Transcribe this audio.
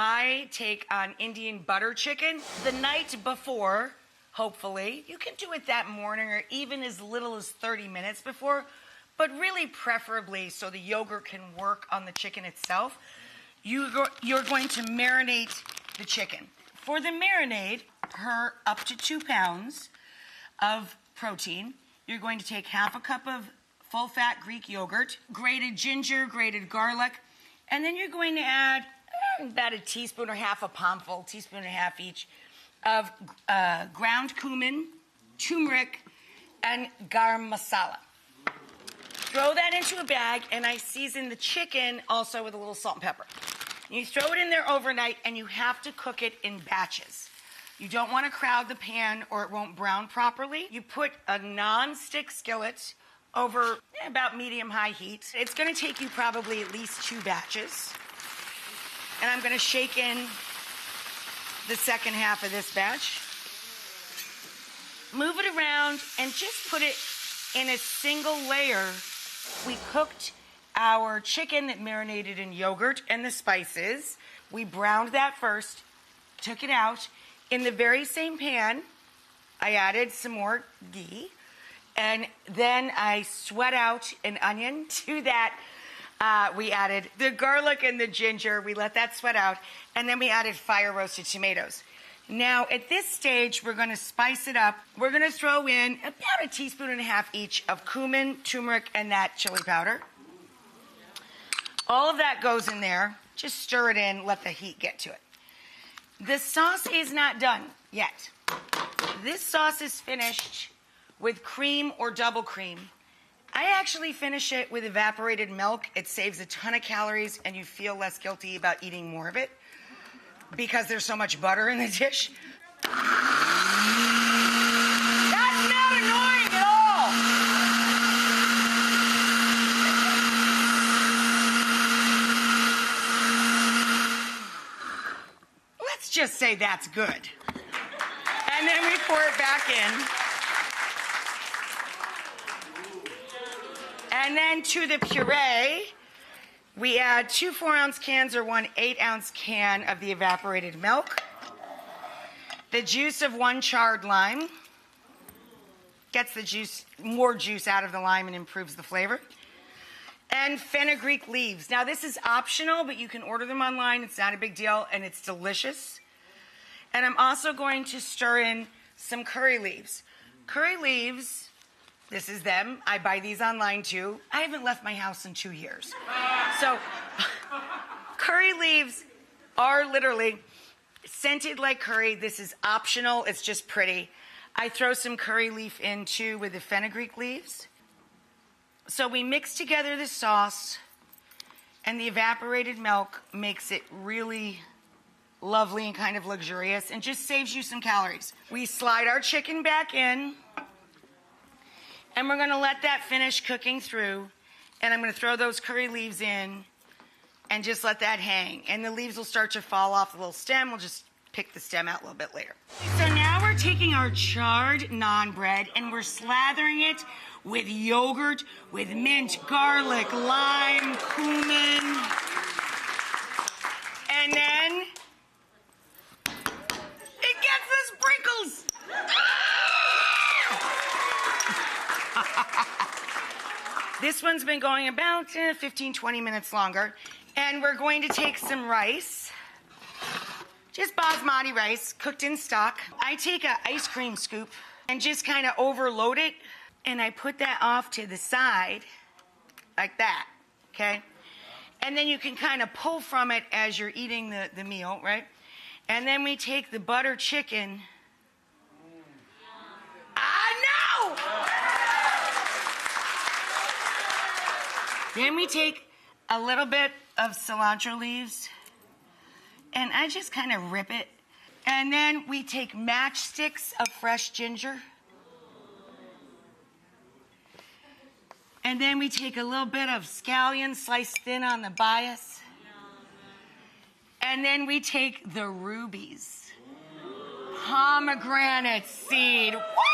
my take on Indian butter chicken. The night before, hopefully, you can do it that morning or even as little as 30 minutes before, but really preferably so the yogurt can work on the chicken itself. You're going to marinate the chicken. For the marinade, up to 2 pounds of protein, you're going to take half a cup of full-fat Greek yogurt, grated ginger, grated garlic, and then you're going to add about a teaspoon or half a palmful, teaspoon and a half each, of ground cumin, turmeric, and garam masala. Throw that into a bag, and I season the chicken also with a little salt and pepper. You throw it in there overnight, and you have to cook it in batches. You don't want to crowd the pan or it won't brown properly. You put a non-stick skillet over about medium-high heat. It's going to take you probably at least 2 batches. And I'm going to shake in the second half of this batch. Move it around and just put it in a single layer. We cooked our chicken that marinated in yogurt and the spices. We browned that first, took it out. In the very same pan, I added some more ghee, and then I sweat out an onion. To that, we added the garlic and the ginger. We let that sweat out, and then we added fire-roasted tomatoes. Now, at this stage, we're going to spice it up. We're going to throw in about a teaspoon and a half each of cumin, turmeric, and that chili powder. All of that goes in there. Just stir it in, let the heat get to it. The sauce is not done yet. This sauce is finished with cream or double cream. I actually finish it with evaporated milk. It saves a ton of calories, and you feel less guilty about eating more of it because there's so much butter in the dish. That's not annoying at all. Let's just say that's good. And then we pour it back in. And then to the puree, we add 2 4-ounce cans or 1 8-ounce can of the evaporated milk. The juice of 1 charred lime. Gets the more juice out of the lime and improves the flavor. And fenugreek leaves. Now, this is optional, but you can order them online. It's not a big deal, and it's delicious. And I'm also going to stir in some curry leaves. Curry leaves, this is them. I buy these online, too. I haven't left my house in 2 years. So, curry leaves are literally scented like curry. This is optional. It's just pretty. I throw some curry leaf in, too, with the fenugreek leaves. So we mix together the sauce, and the evaporated milk makes it really lovely and kind of luxurious and just saves you some calories. We slide our chicken back in, and we're going to let that finish cooking through, and I'm going to throw those curry leaves in and just let that hang. And the leaves will start to fall off the little stem. We'll just pick the stem out a little bit later. So now we're taking our charred naan bread and we're slathering it with yogurt, with mint, garlic, lime, cumin. And then it gets the sprinkles. This one's been going about 15, 20 minutes longer. And we're going to take some rice, just basmati rice, cooked in stock. I take an ice cream scoop and just kind of overload it, and I put that off to the side, like that, okay? And then you can kind of pull from it as you're eating the meal, right? And then we take the butter chicken. No! Then we take a little bit of cilantro leaves, and I just kind of rip it. And then we take matchsticks of fresh ginger. And then we take a little bit of scallion sliced thin on the bias. And then we take the rubies. Pomegranate seed. What?